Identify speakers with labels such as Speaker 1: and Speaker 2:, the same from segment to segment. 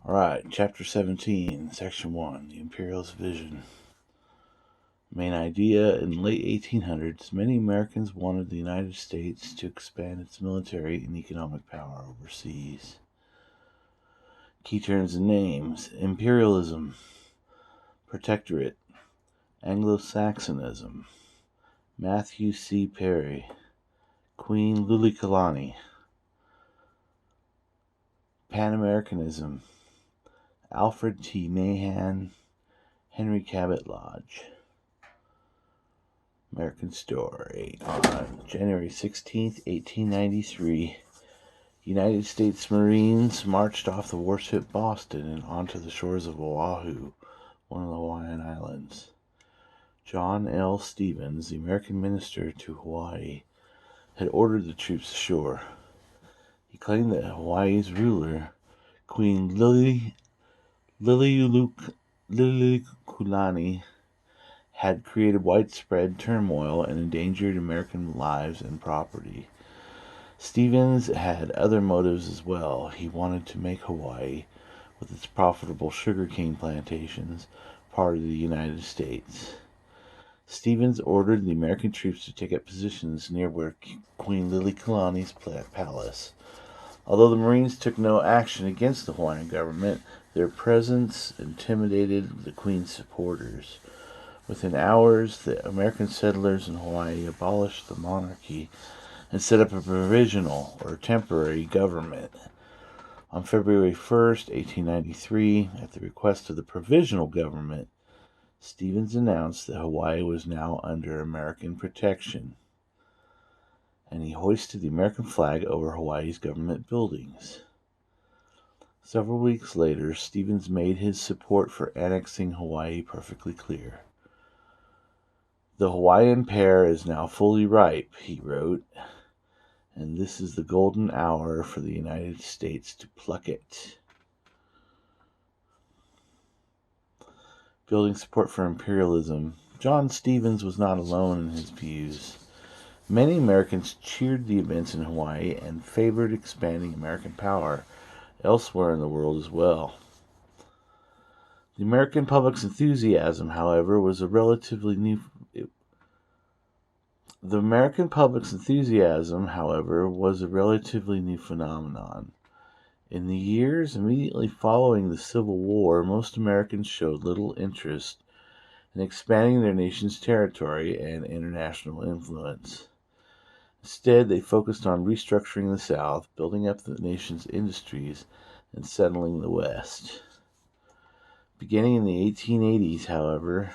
Speaker 1: Alright, Chapter 17, Section 1, The Imperialist Vision. Main idea: in the late 1800s, many Americans wanted the United States to expand its military and economic power overseas. Key terms and names: imperialism, protectorate, Anglo-Saxonism, Matthew C. Perry, Queen Liliuokalani, Pan-Americanism, Alfred T. Mahan, Henry Cabot Lodge. American Story. On January 16, 1893, United States Marines marched off the warship Boston and onto the shores of Oahu, one of the Hawaiian Islands. John L. Stevens, the American minister to Hawaii, had ordered the troops ashore. He claimed that Hawaii's ruler, Queen Liliuokalani, had created widespread turmoil and endangered American lives and property. Stevens had other motives as well. He wanted to make Hawaii, with its profitable sugarcane plantations, part of the United States. Stevens ordered the American troops to take up positions near where Queen Liliuokalani's palace. Although the Marines took no action against the Hawaiian government, their presence intimidated the Queen's supporters. Within hours, the American settlers in Hawaii abolished the monarchy and set up a provisional or temporary government. On February 1st, 1893, at the request of the provisional government, Stevens announced that Hawaii was now under American protection, and he hoisted the American flag over Hawaii's government buildings. Several weeks later, Stevens made his support for annexing Hawaii perfectly clear. "The Hawaiian pear is now fully ripe," he wrote, "and this is the golden hour for the United States to pluck it." Building support for imperialism. John Stevens was not alone in his views. Many Americans cheered the events in Hawaii and favored expanding American power elsewhere in the world as well. The American public's enthusiasm, however, was a relatively new phenomenon. In the years immediately following the Civil War, most Americans showed little interest in expanding their nation's territory and international influence. Instead, they focused on restructuring the South, building up the nation's industries, and settling the West. Beginning in the 1880s, however,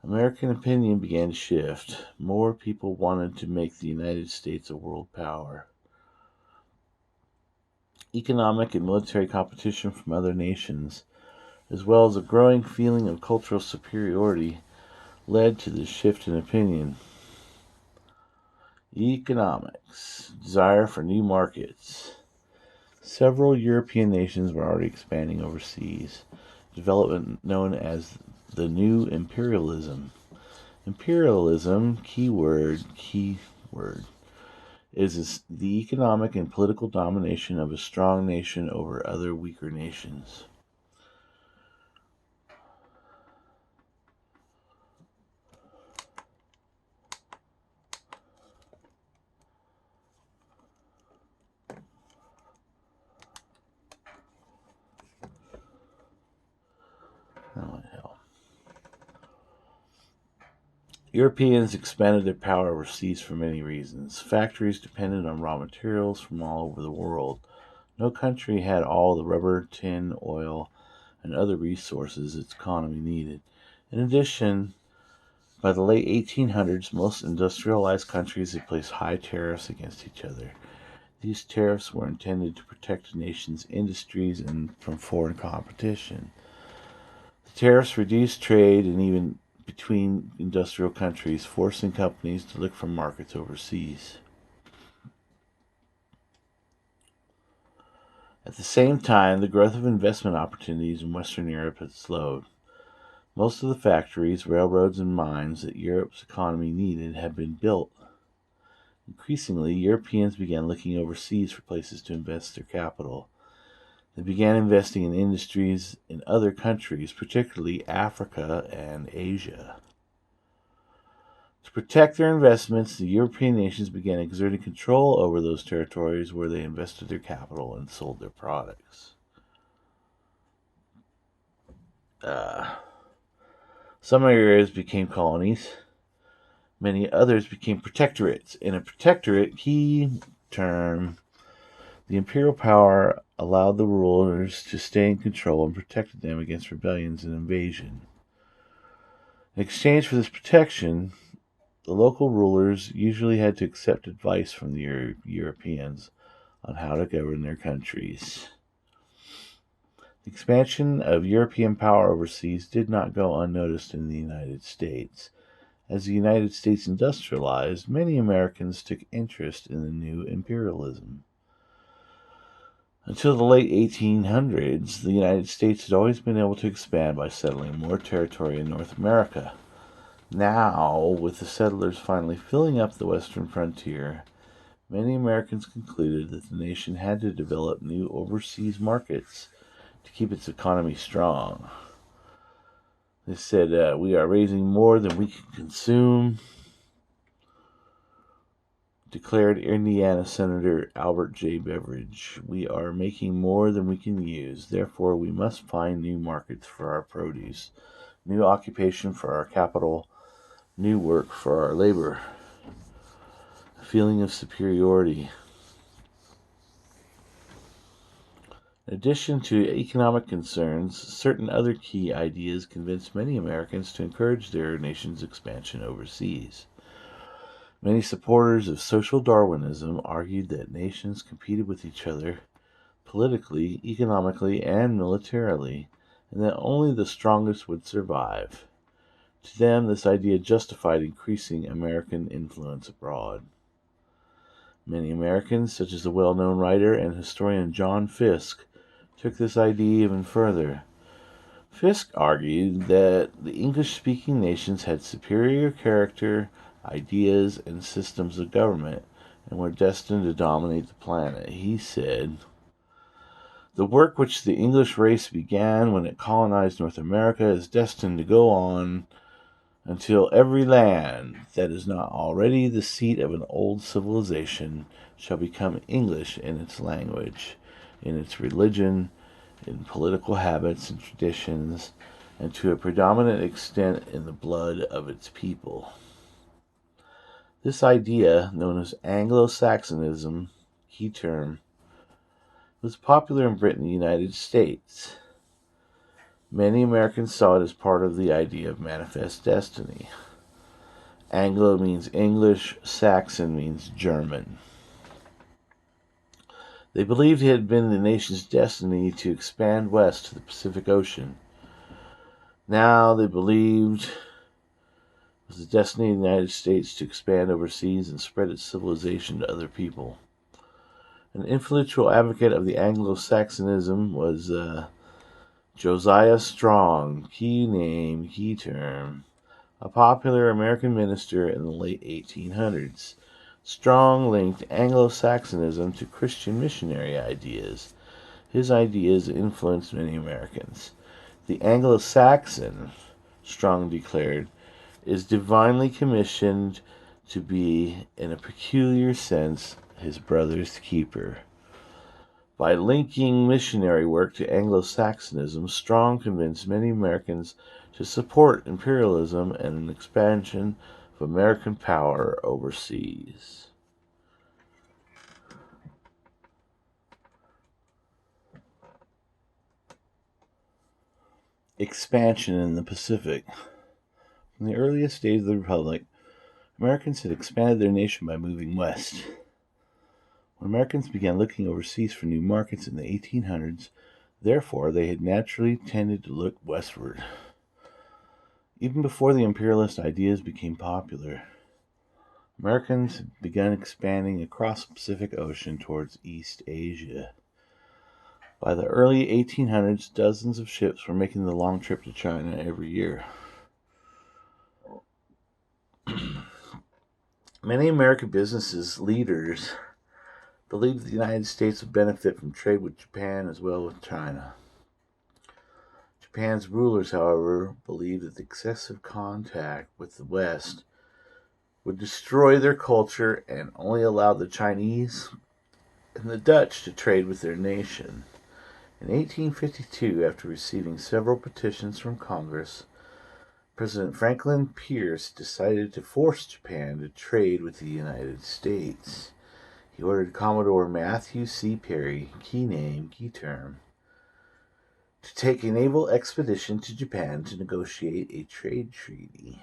Speaker 1: American opinion began to shift. More people wanted to make the United States a world power. Economic and military competition from other nations, as well as a growing feeling of cultural superiority, led to this shift in opinion. Economics. Desire for new markets. Several European nations were already expanding overseas, development known as the New Imperialism. Imperialism, keyword, is the economic and political domination of a strong nation over other weaker nations. Europeans expanded their power overseas for many reasons. Factories depended on raw materials from all over the world. No country had all the rubber, tin, oil, and other resources its economy needed. In addition, by the late 1800s, most industrialized countries had placed high tariffs against each other. These tariffs were intended to protect a nation's industries from foreign competition. The tariffs reduced trade and even between industrial countries, forcing companies to look for markets overseas. At the same time, the growth of investment opportunities in Western Europe had slowed. Most of the factories, railroads, and mines that Europe's economy needed had been built. Increasingly, Europeans began looking overseas for places to invest their capital. They began investing in industries in other countries, particularly Africa and Asia. To protect their investments, the European nations began exerting control over those territories where they invested their capital and sold their products. Some areas became colonies. Many others became protectorates. In a protectorate, key term, the imperial power allowed the rulers to stay in control and protected them against rebellions and invasion. In exchange for this protection, the local rulers usually had to accept advice from the Europeans on how to govern their countries. The expansion of European power overseas did not go unnoticed in the United States. As the United States industrialized, many Americans took interest in the new imperialism. Until the late 1800s, the United States had always been able to expand by settling more territory in North America. Now, with the settlers finally filling up the western frontier, many Americans concluded that the nation had to develop new overseas markets to keep its economy strong. They said, we are raising more than we can consume, declared Indiana Senator Albert J. Beveridge. We are making more than we can use. Therefore, we must find new markets for our produce, new occupation for our capital, new work for our labor. A feeling of superiority. In addition to economic concerns, certain other key ideas convinced many Americans to encourage their nation's expansion overseas. Many supporters of social Darwinism argued that nations competed with each other politically, economically, and militarily, and that only the strongest would survive. To them, this idea justified increasing American influence abroad. Many Americans, such as the well-known writer and historian John Fiske, took this idea even further. Fiske argued that the English-speaking nations had superior character, ideas, and systems of government, and were destined to dominate the planet. He said, "The work which the English race began when it colonized North America is destined to go on until every land that is not already the seat of an old civilization shall become English in its language, in its religion, in political habits and traditions, and to a predominant extent in the blood of its people." This idea, known as Anglo-Saxonism, key term, was popular in Britain and the United States. Many Americans saw it as part of the idea of manifest destiny. Anglo means English, Saxon means German. They believed it had been the nation's destiny to expand west to the Pacific Ocean. Now they believed it was the destiny of the United States to expand overseas and spread its civilization to other people. An influential advocate of the Anglo-Saxonism was Josiah Strong, key name, key term, a popular American minister in the late 1800s. Strong linked Anglo-Saxonism to Christian missionary ideas. His ideas influenced many Americans. The Anglo-Saxon, Strong declared, is divinely commissioned to be, in a peculiar sense, his brother's keeper. By linking missionary work to Anglo-Saxonism, Strong convinced many Americans to support imperialism and an expansion of American power overseas. Expansion in the Pacific. From the earliest days of the Republic, Americans had expanded their nation by moving west. When Americans began looking overseas for new markets in the 1800s, therefore, they had naturally tended to look westward. Even before the imperialist ideas became popular, Americans had begun expanding across the Pacific Ocean towards East Asia. By the early 1800s, dozens of ships were making the long trip to China every year. Many American business leaders believed the United States would benefit from trade with Japan as well as with China. Japan's rulers, however, believed that the excessive contact with the West would destroy their culture and only allow the Chinese and the Dutch to trade with their nation. In 1852, after receiving several petitions from Congress, President Franklin Pierce decided to force Japan to trade with the United States. He ordered Commodore Matthew C. Perry, key name, key term, to take a naval expedition to Japan to negotiate a trade treaty.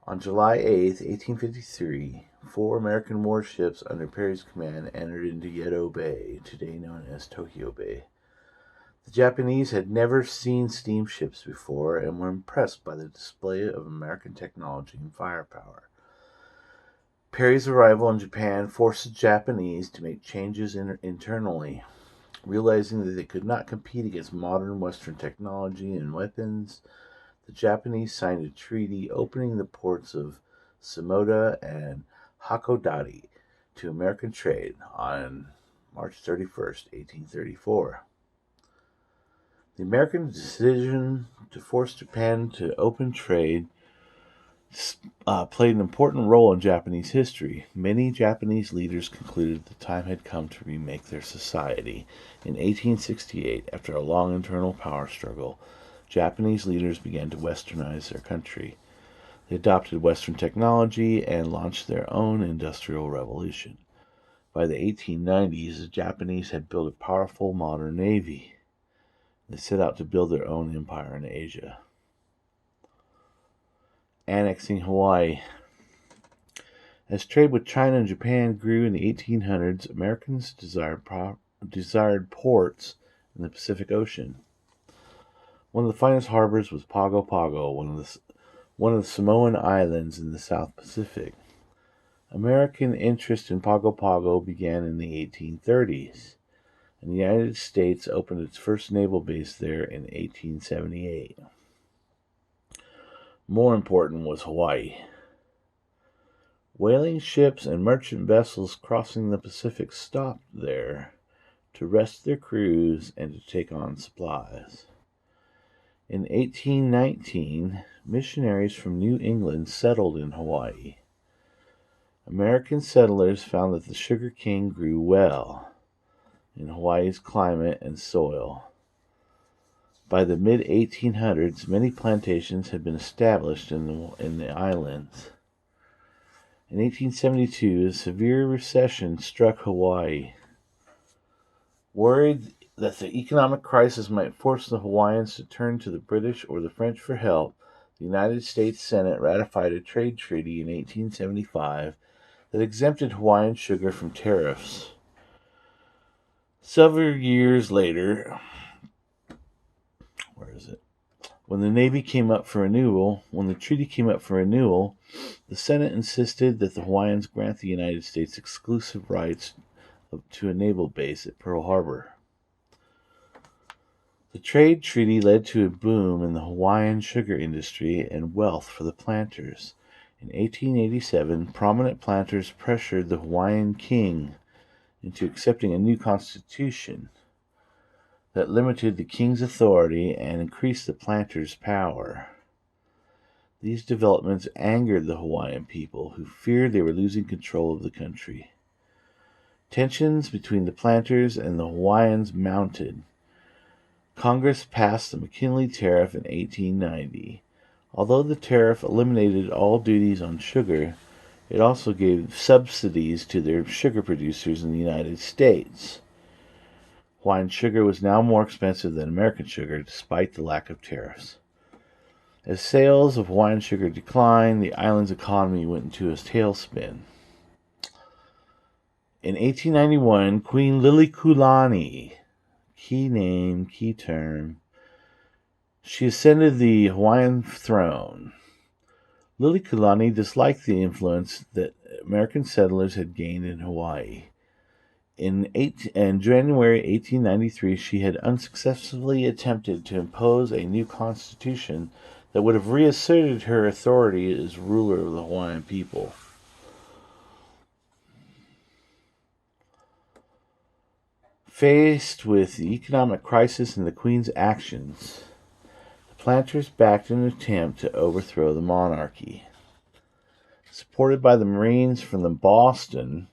Speaker 1: On July 8, 1853, 4 American warships under Perry's command entered into Yedo Bay, today known as Tokyo Bay. The Japanese had never seen steamships before and were impressed by the display of American technology and firepower. Perry's arrival in Japan forced the Japanese to make changes internally. Realizing that they could not compete against modern Western technology and weapons, the Japanese signed a treaty opening the ports of Shimoda and Hakodate to American trade on March 31, 1834. The American decision to force Japan to open trade played an important role in Japanese history. Many Japanese leaders concluded the time had come to remake their society. In 1868, after a long internal power struggle, Japanese leaders began to westernize their country. They adopted Western technology and launched their own industrial revolution. By the 1890s, the Japanese had built a powerful modern navy. They set out to build their own empire in Asia. Annexing Hawaii. As trade with China and Japan grew in the 1800s, Americans desired ports in the Pacific Ocean. One of the finest harbors was Pago Pago, one of the Samoan islands in the South Pacific. American interest in Pago Pago began in the 1830s, and the United States opened its first naval base there in 1878. More important was Hawaii. Whaling ships and merchant vessels crossing the Pacific stopped there to rest their crews and to take on supplies. In 1819, missionaries from New England settled in Hawaii. American settlers found that the sugar cane grew well in Hawaii's climate and soil. By the mid-1800s, many plantations had been established in the islands. In 1872, a severe recession struck Hawaii. Worried that the economic crisis might force the Hawaiians to turn to the British or the French for help, the United States Senate ratified a trade treaty in 1875 that exempted Hawaiian sugar from tariffs. Several years later, when the treaty came up for renewal, the Senate insisted that the Hawaiians grant the United States exclusive rights to a naval base at Pearl Harbor. The trade treaty led to a boom in the Hawaiian sugar industry and wealth for the planters. In 1887, prominent planters pressured the Hawaiian king into accepting a new constitution that limited the king's authority and increased the planters' power. These developments angered the Hawaiian people, who feared they were losing control of the country. Tensions between the planters and the Hawaiians mounted. Congress passed the McKinley Tariff in 1890. Although the tariff eliminated all duties on sugar, it also gave subsidies to their sugar producers in the United States. Hawaiian sugar was now more expensive than American sugar, despite the lack of tariffs. As sales of Hawaiian sugar declined, the island's economy went into a tailspin. In 1891, Queen Lilikulani, key name, key term, she ascended the Hawaiian throne. Lilikulani disliked the influence that American settlers had gained in Hawaii. In January 1893, she had unsuccessfully attempted to impose a new constitution that would have reasserted her authority as ruler of the Hawaiian people. Faced with the economic crisis and the Queen's actions, the planters backed an attempt to overthrow the monarchy. Supported by the Marines from Boston,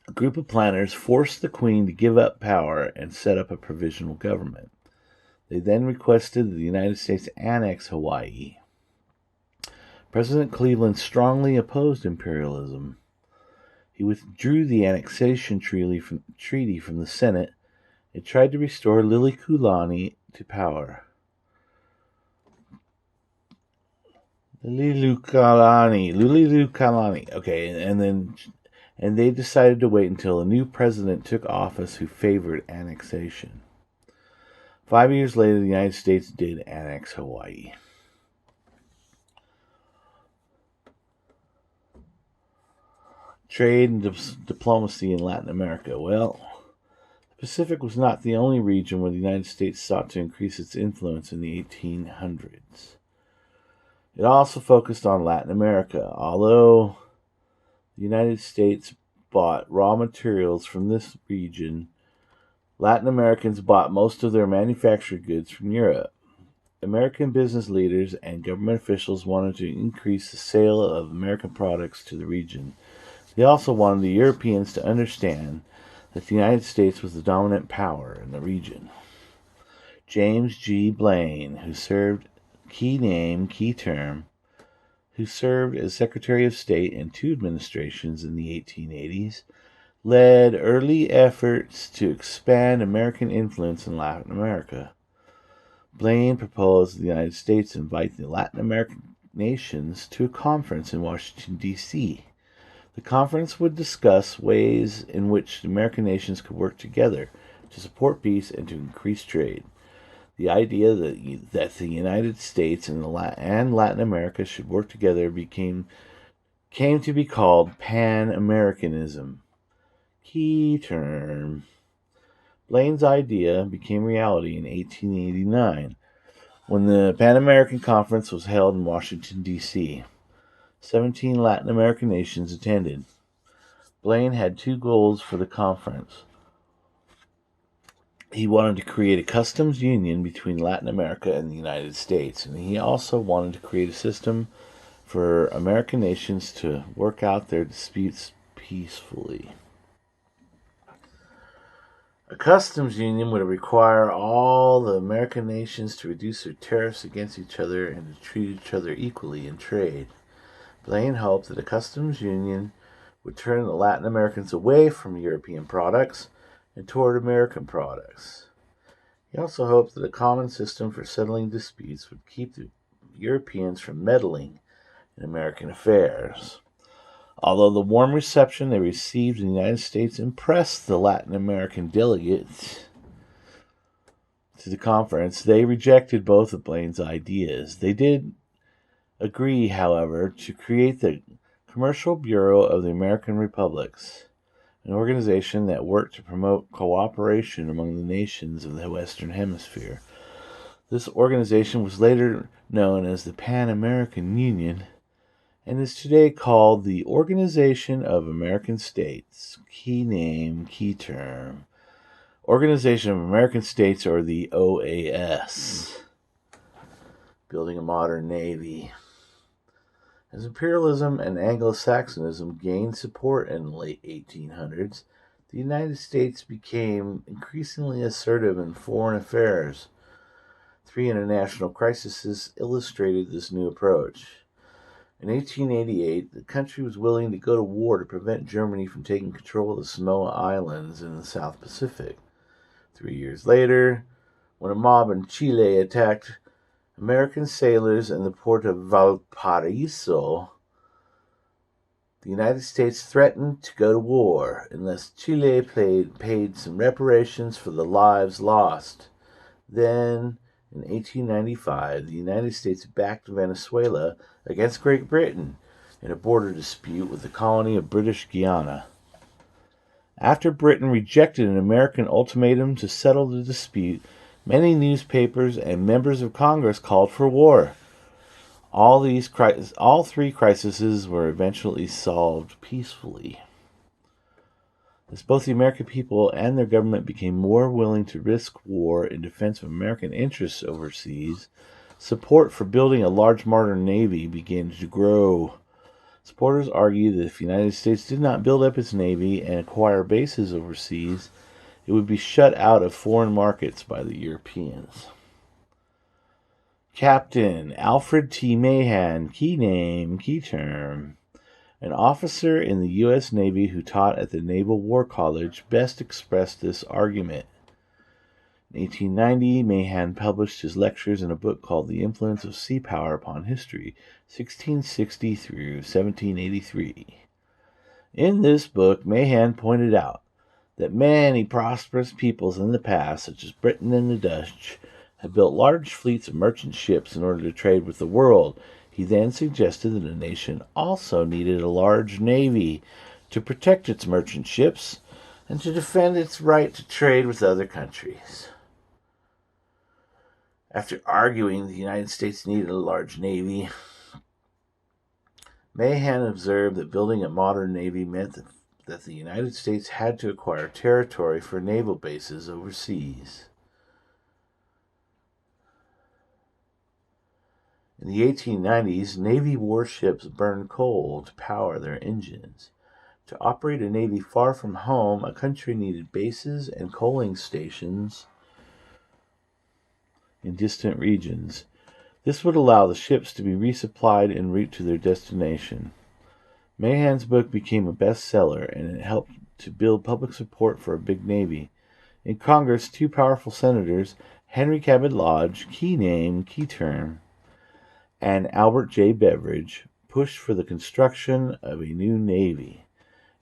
Speaker 1: a group of planters forced the Queen to give up power and set up a provisional government. They then requested that the United States annex Hawaii. President Cleveland strongly opposed imperialism. He withdrew the annexation treaty from the Senate and tried to restore Liliuokalani to power. Liliuokalani. Okay, and they decided to wait until a new president took office who favored annexation. 5 years later, the United States did annex Hawaii. Trade and diplomacy in Latin America. Well, the Pacific was not the only region where the United States sought to increase its influence in the 1800s. It also focused on Latin America. Although the United States bought raw materials from this region, Latin Americans bought most of their manufactured goods from Europe. American business leaders and government officials wanted to increase the sale of American products to the region. They also wanted the Europeans to understand that the United States was the dominant power in the region. James G. Blaine, who served who served as Secretary of State in 2 administrations in the 1880s, led early efforts to expand American influence in Latin America. Blaine proposed the United States invite the Latin American nations to a conference in Washington, D.C. The conference would discuss ways in which the American nations could work together to support peace and to increase trade. The idea that the United States and Latin America should work together came to be called Pan-Americanism. Key term. Blaine's idea became reality in 1889 when the Pan American Conference was held in Washington, D.C. 17 Latin American nations attended. Blaine had 2 goals for the conference. He wanted to create a customs union between Latin America and the United States, and he also wanted to create a system for American nations to work out their disputes peacefully. A customs union would require all the American nations to reduce their tariffs against each other and to treat each other equally in trade. Blaine hoped that a customs union would turn the Latin Americans away from European products and toward American products. He also hoped that a common system for settling disputes would keep the Europeans from meddling in American affairs. Although the warm reception they received in the United States impressed the Latin American delegates to the conference, they rejected both of Blaine's ideas. They did agree, however, to create the Commercial Bureau of the American Republics, an organization that worked to promote cooperation among the nations of the Western Hemisphere. This organization was later known as the Pan-American Union and is today called the Organization of American States. Key name, key term. Organization of American States, or the OAS. Building a modern navy. As imperialism and Anglo-Saxonism gained support in the late 1800s, the United States became increasingly assertive in foreign affairs. 3 international crises illustrated this new approach. In 1888, the country was willing to go to war to prevent Germany from taking control of the Samoa Islands in the South Pacific. 3 years later, when a mob in Chile attacked American sailors in the port of Valparaiso, the United States threatened to go to war unless Chile paid some reparations for the lives lost. Then, in 1895, the United States backed Venezuela against Great Britain in a border dispute with the colony of British Guiana. After Britain rejected an American ultimatum to settle the dispute, many newspapers and members of Congress called for war. All 3 crises were eventually solved peacefully. As both the American people and their government became more willing to risk war in defense of American interests overseas, support for building a large modern navy began to grow. Supporters argue that if the United States did not build up its navy and acquire bases overseas, it would be shut out of foreign markets by the Europeans. Captain Alfred T. Mahan, key name, key term. An officer in the U.S. Navy who taught at the Naval War College best expressed this argument. In 1890, Mahan published his lectures in a book called The Influence of Sea Power Upon History, 1660 through 1783. In this book, Mahan pointed out that many prosperous peoples in the past, such as Britain and the Dutch, had built large fleets of merchant ships in order to trade with the world. He then suggested that a nation also needed a large navy to protect its merchant ships and to defend its right to trade with other countries. After arguing the United States needed a large navy, Mahan observed that building a modern navy meant that the United States had to acquire territory for naval bases overseas. In the 1890s, Navy warships burned coal to power their engines. To operate a navy far from home, a country needed bases and coaling stations in distant regions. This would allow the ships to be resupplied en route to their destination. Mahan's book became a bestseller, and it helped to build public support for a big navy. In Congress, two powerful senators, Henry Cabot Lodge, key name, key term, and Albert J. Beveridge, pushed for the construction of a new navy.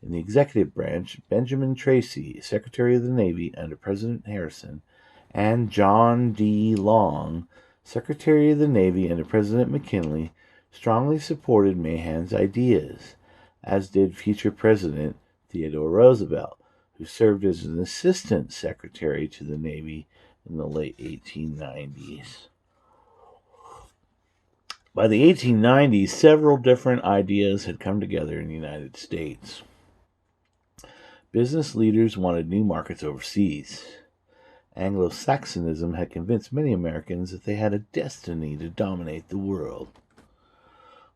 Speaker 1: In the executive branch, Benjamin Tracy, Secretary of the Navy under President Harrison, and John D. Long, Secretary of the Navy under President McKinley, strongly supported Mahan's ideas, as did future President Theodore Roosevelt, who served as an assistant secretary to the Navy in the late 1890s. By the 1890s, several different ideas had come together in the United States. Business leaders wanted new markets overseas. Anglo-Saxonism had convinced many Americans that they had a destiny to dominate the world.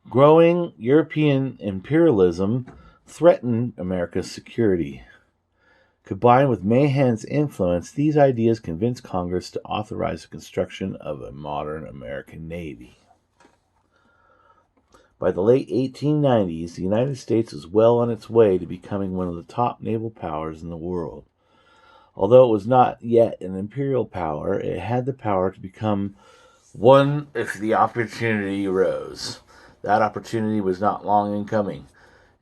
Speaker 1: Growing European imperialism threatened America's security. Combined with Mahan's influence, these ideas convinced Congress to authorize the construction of a modern American Navy. By the late 1890s, the United States was well on its way to becoming one of the top naval powers in the world. Although it was not yet an imperial power, it had the power to become one if the opportunity arose. That opportunity was not long in coming.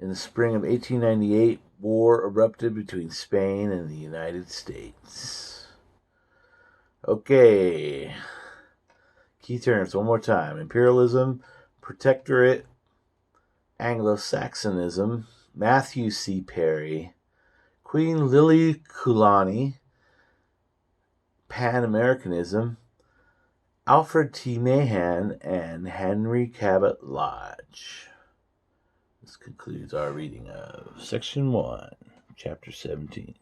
Speaker 1: In the spring of 1898, war erupted between Spain and the United States. Okay. Key terms one more time. Imperialism, Protectorate, Anglo-Saxonism, Matthew C. Perry, Queen Liliuokalani, Pan-Americanism, Alfred T. Mahan, and Henry Cabot Lodge. This concludes our reading of Section 1, Chapter 17.